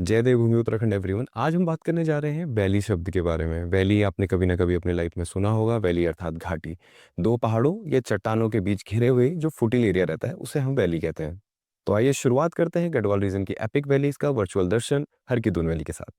जय देवभूमि उत्तराखंड एवरीवन। आज हम बात करने जा रहे हैं वैली शब्द के बारे में। वैली आपने कभी ना कभी अपनी लाइफ में सुना होगा। वैली अर्थात घाटी, दो पहाड़ों या चट्टानों के बीच घिरे हुए जो फुटिल एरिया रहता है उसे हम वैली कहते हैं। तो आइए शुरुआत करते हैं गढ़वाल रीजन की एपिक वैलीज का वर्चुअल दर्शन हरकी-दून वैली के साथ।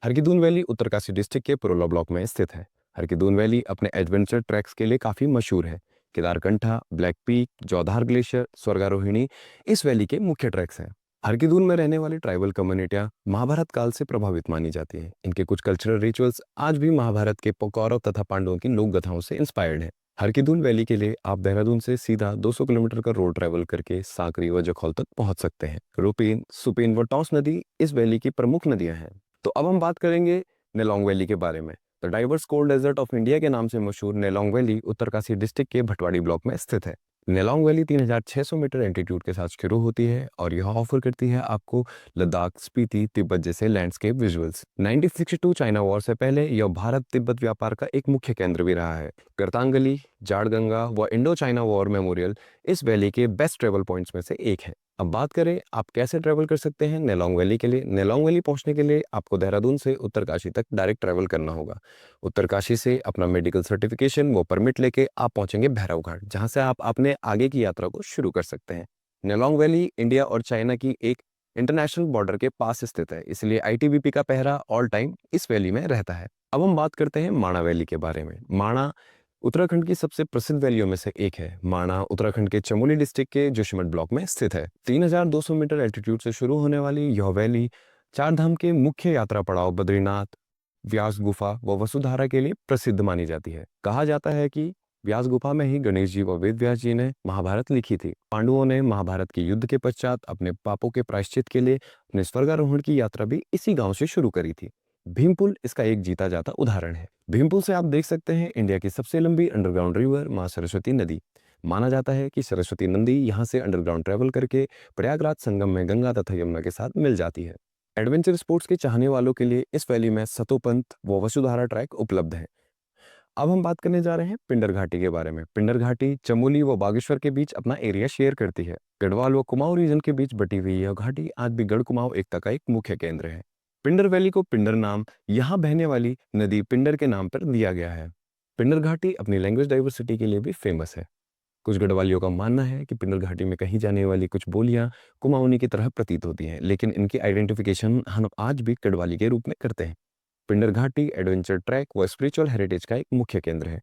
हरकी-दून वैली उत्तरकाशी डिस्ट्रिक्ट के पुरोला ब्लॉक में स्थित है। हरकी-दून वैली अपने एडवेंचर ट्रैक्स के लिए काफी मशहूर है। Kedarkantha, black peak, Jaundhar glacier, Swargarohini इस वैली के मुख्य ट्रैक्स हैं। हरकी-दून में रहने वाली ट्राइबल कम्युनिटियां महाभारत काल से प्रभावित मानी जाती हैं। इनके कुछ कल्चरल रिचुअल्स आज भी महाभारत के कौरव तथा पांडवों की लोक गाथाओं से इंस्पायर्ड हैं। हरकी-दून वैली के लिए आप देहरादून से सीधा 200 किलोमीटर का रोड ट्रैवल करके साकरी व जखौल तक पहुंच सकते हैं। रुपेन, सुपेन व टॉस नदी इस वैली की प्रमुख नदियां हैं। तो अब हम बात करेंगे नेलोंग वैली के बारे में। The diverse cold desert of India के नाम से मशहूर नेलोंग वैली उत्तरकाशी डिस्ट्रिक्ट के भटवाड़ी ब्लॉक में स्थित है। नेलोंग वैली 3600 मीटर एल्टीट्यूड के साथ शुरू होती है और यह ऑफर करती है आपको लद्दाख, स्पीति, तिब्बत जैसे लैंडस्केप विजुअल्स। 1962 चाइना वॉर से पहले यह भारत तिब्बत व्यापार का एक मुख्य केंद्र भी रहा है। करतांगली, जाड़गंगा व इंडो चाइना वॉर मेमोरियल इस वैली के बेस्ट ट्रेवल पॉइंट्स में से एक है। अब बात करें आप कैसे ट्रैवल कर सकते हैं नेलोंग वैली के लिए। नेलोंग वैली पहुंचने के लिए आपको देहरादून से उत्तरकाशी तक डायरेक्ट ट्रैवल करना होगा। उत्तरकाशी से अपना मेडिकल सर्टिफिकेशन वो परमिट लेके आप पहुंचेंगे भैरव घाट, जहां से आप अपने आगे की यात्रा को शुरू कर सकते हैं। नेलोंग वैली इंडिया और चाइना की एक इंटरनेशनल बॉर्डर के पास स्थित है, इसलिए आईटीबीपी का पहरा ऑल टाइम इस वैली में रहता है। अब हम बात करते हैं माणा वैली के बारे में। माणा उत्तराखंड की सबसे प्रसिद्ध वैलियों में से एक है। माणा उत्तराखंड के चमोली डिस्ट्रिक्ट के जोशीमठ ब्लॉक में स्थित है। 3200 मीटर एल्टीट्यूड से शुरू होने वाली यह वैली चार धाम के मुख्य यात्रा पड़ाव बद्रीनाथ, व्यास गुफा व वसुधारा के लिए प्रसिद्ध मानी जाती है। कहा जाता है कि व्यास गुफा में ही गणेश जी व वेद व्यास जी ने महाभारत लिखी थी। पांडवों ने महाभारत के युद्ध के पश्चात अपने पापों के प्रायश्चित के लिए अपने स्वर्गारोहण की यात्रा भी इसी गांव से शुरू करी थी। भीमपुल इसका एक जीता जाता उदाहरण है। भीमपुल से आप देख सकते हैं इंडिया की सबसे लंबी अंडरग्राउंड रिवर मां सरस्वती नदी। माना जाता है कि सरस्वती नदी यहाँ से अंडरग्राउंड ट्रेवल करके प्रयागराज संगम में गंगा तथा यमुना के साथ मिल जाती है। एडवेंचर स्पोर्ट्स के चाहने वालों के लिए इस वैली में सतोपंथ व वसुधारा ट्रैक उपलब्ध है। अब हम बात करने जा रहे हैं पिंडर घाटी के बारे में। पिंडर घाटी चमोली व बागेश्वर के बीच अपना एरिया शेयर करती है। गढ़वाल व कुमाऊं रीजन के बीच बटी हुई यह घाटी आज भी गढ़ कुमाऊं एकता का एक मुख्य केंद्र है। पिंडर वैली को पिंडर नाम यहाँ बहने वाली नदी पिंडर के नाम पर दिया गया है। पिंडर घाटी अपनी लैंग्वेज डाइवर्सिटी के लिए भी फेमस है। कुछ गढ़वालियों का मानना है कि पिंडर घाटी में कही जाने वाली कुछ बोलियां कुमाऊनी की तरह प्रतीत होती हैं, लेकिन इनकी आइडेंटिफिकेशन हम आज भी गढ़वाली के रूप में करते हैं। पिंडर घाटी एडवेंचर ट्रैक व स्पिरिचुअल हेरिटेज का एक मुख्य केंद्र है।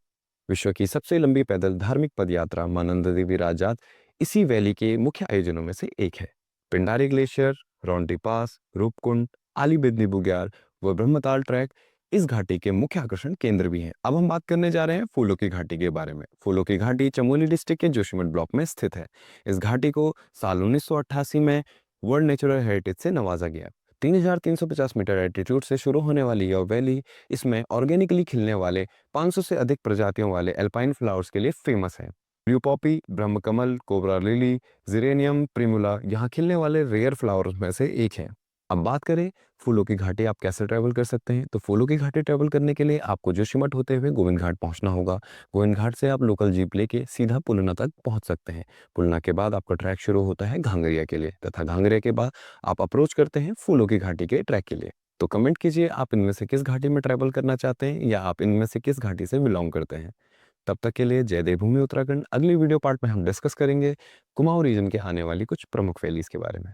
विश्व की सबसे लंबी पैदल धार्मिक पदयात्रा मां नंदा देवी राजात इसी वैली के मुख्य आयोजनों में से एक है। पिंडारी ग्लेशियर, रौंटी पास, रूपकुंड, आली बिदनी बुग्याल व ब्रह्मताल ट्रैक इस घाटी के मुख्य आकर्षण केंद्र भी हैं। अब हम बात करने जा रहे हैं फूलों की घाटी के बारे में। फूलों की घाटी चमोली डिस्ट्रिक्ट के जोशीमठ ब्लॉक में स्थित है। इस घाटी को साल 1988 में वर्ल्ड नेचुरल हेरिटेज से नवाजा गया। 3350 मीटर एल्टीट्यूड से शुरू होने वाली यह वैली इसमें ऑर्गेनिकली खिलने वाले 500 से अधिक प्रजातियों वाले एल्पाइन फ्लावर्स के लिए फेमस है। Blue Poppy, Brahmakamal, cobra lily, geranium, Primula यहाँ खिलने वाले रेयर फ्लावर्स में से एक है। अब बात करें फूलों की घाटी आप कैसे ट्रैवल कर सकते हैं, तो फूलों की घाटी ट्रैवल करने के लिए आपको जोशीमठ होते हुए गोविंद घाट पहुंचना होगा। गोविंद घाट से आप लोकल जीप लेके सीधा पुलना तक पहुंच सकते हैं। पुलना के बाद आपका ट्रैक शुरू होता है घांगरिया के लिए, तथा घांगरिया के बाद आप अप्रोच करते हैं फूलों की घाटी के ट्रैक के लिए। तो कमेंट कीजिए आप इनमें से किस घाटी में ट्रैवल करना चाहते हैं या आप इनमें से किस घाटी से बिलोंग करते हैं। तब तक के लिए जय देवभूमि उत्तराखंड। अगली वीडियो पार्ट में हम डिस्कस करेंगे कुमाऊं रीजन के आने वाली कुछ प्रमुख वैलीज के बारे में।